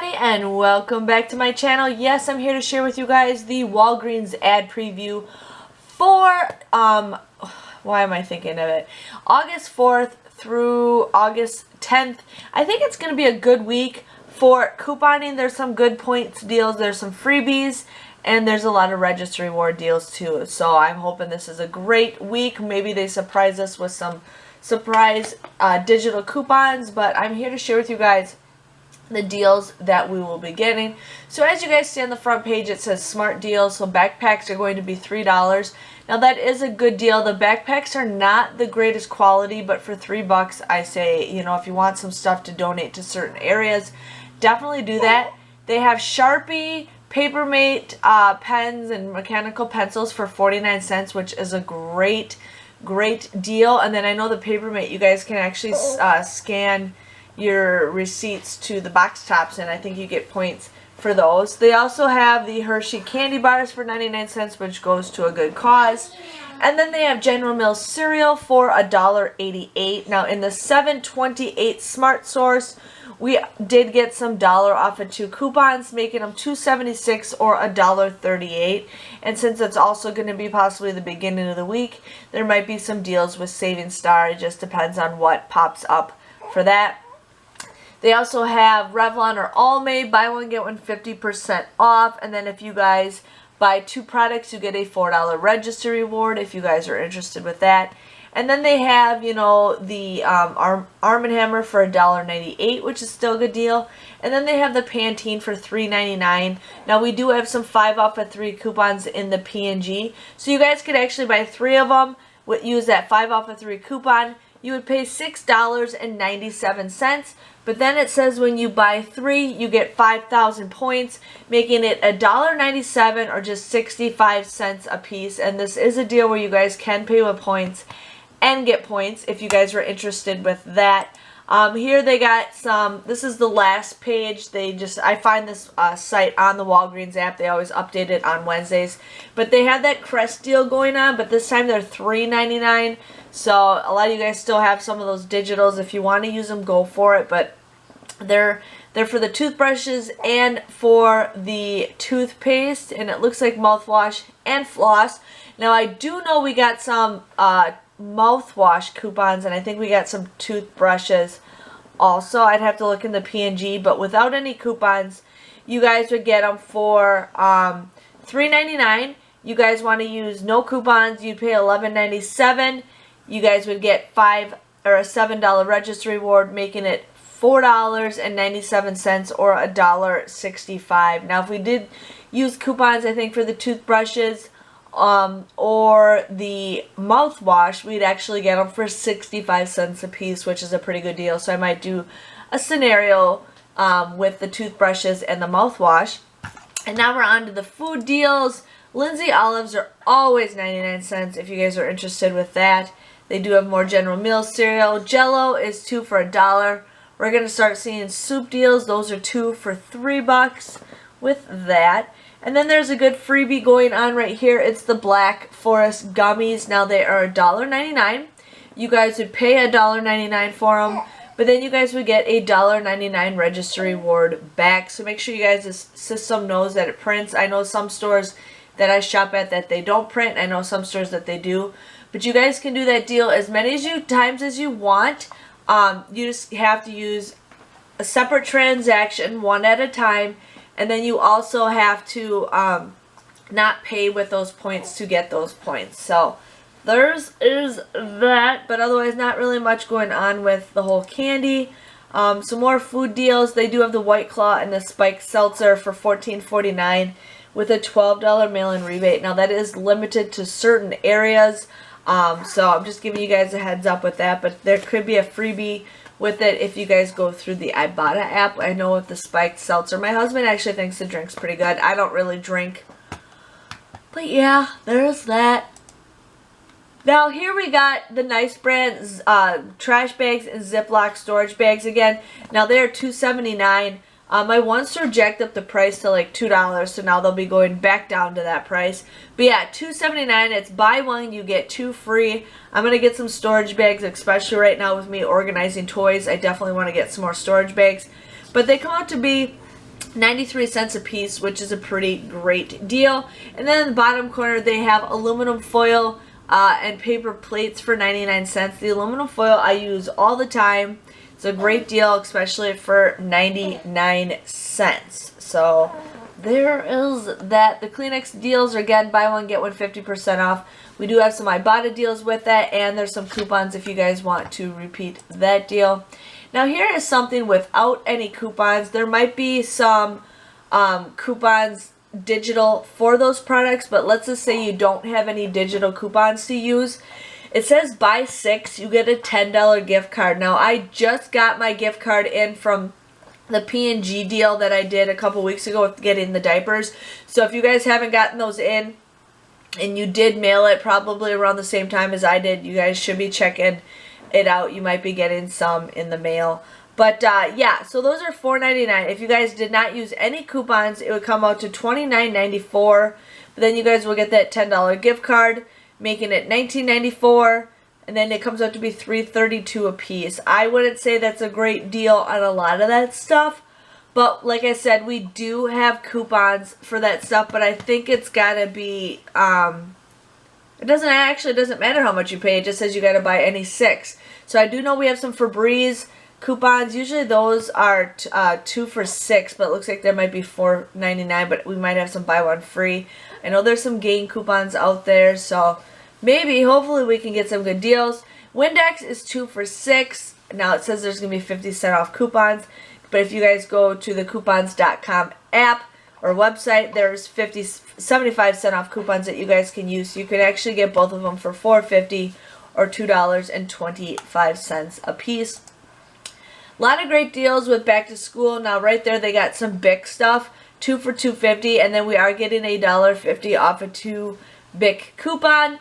everybody, and welcome back to my channel. Yes, I'm here to share with you guys the Walgreens ad preview for why am I thinking of it? August 4th through August 10th. I think it's going to be a good week for couponing. There's some good points deals, there's some freebies, and there's a lot of register reward deals too. So I'm hoping this is a great week. Maybe they surprise us with some surprise digital coupons, but I'm here to share with you guys the deals that we will be getting. So as you guys see on the front page, it says smart deals. So backpacks are going to be $3. Now that is a good deal. The backpacks are not the greatest quality, but for $3 I say, you know, if you want some stuff to donate to certain areas, definitely do that. They have Sharpie, Papermate pens and mechanical pencils for 49 cents, which is a great deal. And then I know the Papermate, you guys can actually scan your receipts to the box tops, and I think you get points for those. They also have the Hershey candy bars for 99 cents, which goes to a good cause. And then they have General Mills cereal for $1.88. Now in the 7/28 Smart Source, we did get some dollar off of 2 coupons, making them $2.76 or $1.38. And since it's also going to be possibly the beginning of the week, there might be some deals with Saving Star. It just depends on what pops up for that. They also have Revlon or Almay, buy one get one 50% off. And then if you guys buy 2 products, you get a $4 register reward if you guys are interested with that. And then they have, you know, the Arm & Hammer for $1.98, which is still a good deal. And then they have the Pantene for $3.99. Now we do have some 5 off of 3 coupons in the P&G. So you guys could actually buy 3 of them, use that 5 off of 3 coupon. You would pay $6.97. But then it says when you buy 3, you get 5,000 points, making it $1.97 or just 65 cents a piece. And this is a deal where you guys can pay with points and get points if you guys are interested with that. Here they got some, this is the last page. I find this site on the Walgreens app. They always update it on Wednesdays. But they have that Crest deal going on, but this time they're $3.99. So a lot of you guys still have some of those digitals. If you want to use them, go for it. But they're for the toothbrushes and for the toothpaste. And it looks like mouthwash and floss. Now I do know we got some mouthwash coupons, and I think we got some toothbrushes also. I'd have to look in the P&G, but without any coupons, you guys would get them for $3.99. You guys want to use no coupons, you'd pay $11.97. You guys would get $5 or a $7 register reward, making it $4.97 or $1.65. Now if we did use coupons, I think for the toothbrushes or the mouthwash, we'd actually get them for 65 cents a piece, which is a pretty good deal. So I might do a scenario with the toothbrushes and the mouthwash. And now we're on to the food deals. Lindsay olives are always 99 cents if you guys are interested with that. They do have more General Mills cereal. Jell-O is 2 for $1. We're going to start seeing soup deals. Those are 2 for $3 with that. And then there's a good freebie going on right here. It's the Black Forest gummies. Now they are $1.99. You guys would pay $1.99 for them, but then you guys would get a $1.99 register reward back. So make sure you guys' system knows that it prints. I know some stores that I shop at that they don't print. I know some stores that they do. But you guys can do that deal as many times as you want. You just have to use a separate transaction, one at a time. And then you also have to not pay with those points to get those points. So there's that, but otherwise not really much going on with the whole candy. Some more food deals. They do have the White Claw and the Spiked Seltzer for $14.49 with a $12 mail-in rebate. Now that is limited to certain areas. So I'm just giving you guys a heads up with that, but there could be a freebie with it if you guys go through the Ibotta app. I know with the Spiked Seltzer, my husband actually thinks the drink's pretty good. I don't really drink, but yeah, there's that. Now here we got the Nice Brand trash bags and Ziploc storage bags again. Now they're $2.79. My one store jacked up the price to like $2, so now they'll be going back down to that price. But yeah, $2.79. It's buy one, you get 2 free. I'm going to get some storage bags, especially right now with me organizing toys. I definitely want to get some more storage bags. But they come out to be 93 cents a piece, which is a pretty great deal. And then in the bottom corner, they have aluminum foil and paper plates for 99 cents. The aluminum foil I use all the time. It's a great deal, especially for 99 cents. So there is that. The Kleenex deals are, again, buy one, get one 50% off. We do have some Ibotta deals with that, and there's some coupons if you guys want to repeat that deal. Now here is something without any coupons. There might be some coupons digital for those products, but let's just say you don't have any digital coupons to use. It says buy 6, you get a $10 gift card. Now I just got my gift card in from the P&G deal that I did a couple weeks ago with getting the diapers. So if you guys haven't gotten those in and you did mail it probably around the same time as I did, you guys should be checking it out. You might be getting some in the mail. But yeah, so those are $4.99. If you guys did not use any coupons, it would come out to $29.94. But then you guys will get that $10 gift card, making it $19.94. And then it comes out to be $3.32 a piece. I wouldn't say that's a great deal on a lot of that stuff. But like I said, we do have coupons for that stuff. But I think it's got to be... It doesn't matter how much you pay. It just says you got to buy any 6. So I do know we have some Febreze coupons. Usually those are 2 for $6, but it looks like there might be $4.99, but we might have some buy one free. I know there's some Gain coupons out there, so maybe, hopefully we can get some good deals. Windex is 2 for $6. Now it says there's going to be 50% off coupons, but if you guys go to the coupons.com app or website, there's 75% off coupons that you guys can use. So you can actually get both of them for $4.50 or $2.25 a piece. A lot of great deals with back to school. Now right there they got some BIC stuff, 2 for $2.50, and then we are getting a $1.50 off a 2 BIC coupon,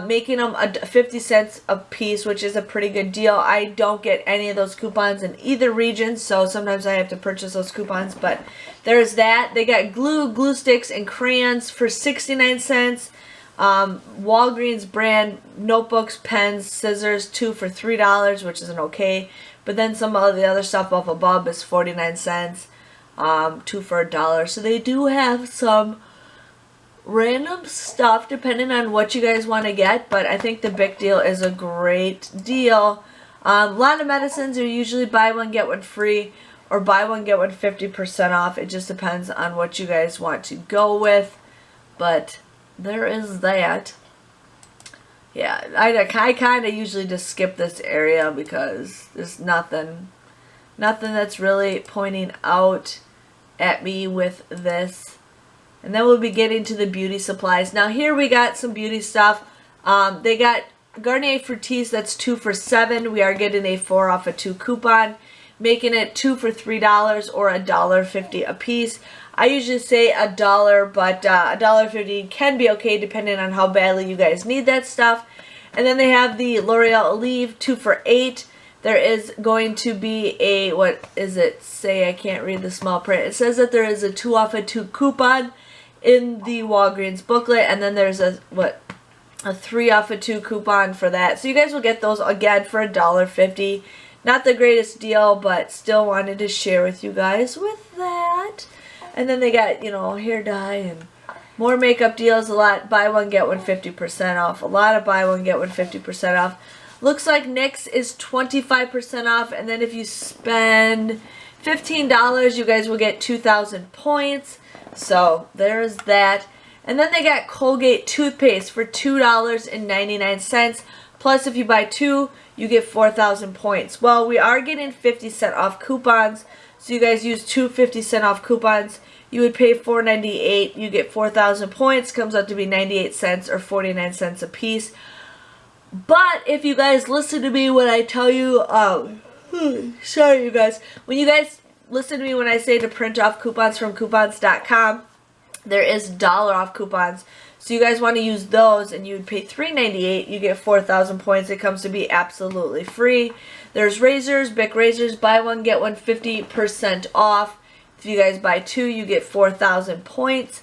making them 50 cents a piece, which is a pretty good deal. I don't get any of those coupons in either region, so sometimes I have to purchase those coupons, but there's that. They got glue sticks, and crayons for 69 cents. Walgreens brand notebooks, pens, scissors, 2 for $3, which is an okay. But then some of the other stuff up above is 49 cents, 2 for $1. So they do have some random stuff depending on what you guys want to get. But I think the big deal is a great deal. A lot of medicines are usually buy one, get one free, or buy one, get one 50% off. It just depends on what you guys want to go with. But there is that. Yeah, I kind of usually just skip this area because there's nothing that's really pointing out at me with this. And then we'll be getting to the beauty supplies. Now here we got some beauty stuff. They got Garnier Fructis, that's 2 for $7. We are getting a 4 off a 2 coupon, making it 2 for $3 or $1.50 a piece. I usually say $1, but $1.50 can be okay depending on how badly you guys need that stuff. And then they have the L'Oreal Olive, 2 for $8. There is going to be a, what is it say? I can't read the small print. It says that there is a 2 off a 2 coupon in the Walgreens booklet, and then there's a 3 off a 2 coupon for that. So you guys will get those again for $1.50. Not the greatest deal, but still wanted to share with you guys with that. And then they got, you know, hair dye and more makeup deals. A lot buy one get one 50% off. A lot of buy one get one 50% off. Looks like NYX is 25% off, and then if you spend $15, you guys will get 2,000 points. So there's that. And then they got Colgate toothpaste for $2.99. Plus, if you buy 2, you get 4,000 points. Well, we are getting 50% off coupons. So you guys use 2 50% off coupons. You would pay $4.98. You get 4,000 points. Comes out to be 98 cents or 49 cents a piece. But if you guys listen to me when I tell you, sorry you guys, when you guys listen to me when I say to print off coupons from coupons.com, there is $1 off coupons. So you guys want to use those, and you would pay $3.98. You get 4,000 points. It comes to be absolutely free. There's razors, Bic razors, buy one get one 50% off. If you guys buy 2, you get 4,000 points.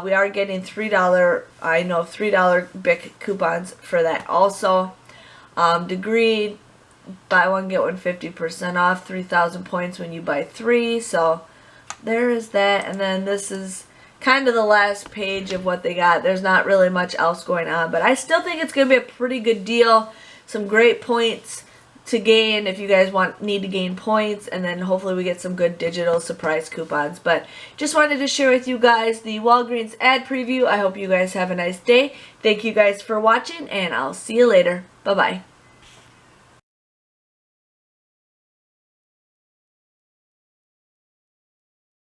We are getting $3 Bic coupons for that also. Degree, buy one get one 50% off, 3,000 points when you buy 3. So there is that, and then this is kind of the last page of what they got. There's not really much else going on, but I still think it's going to be a pretty good deal. Some great points to gain if you guys need to gain points, and then hopefully we get some good digital surprise coupons. But just wanted to share with you guys the Walgreens ad preview. I hope you guys have a nice day. Thank you guys for watching, and I'll see you later. Bye-bye.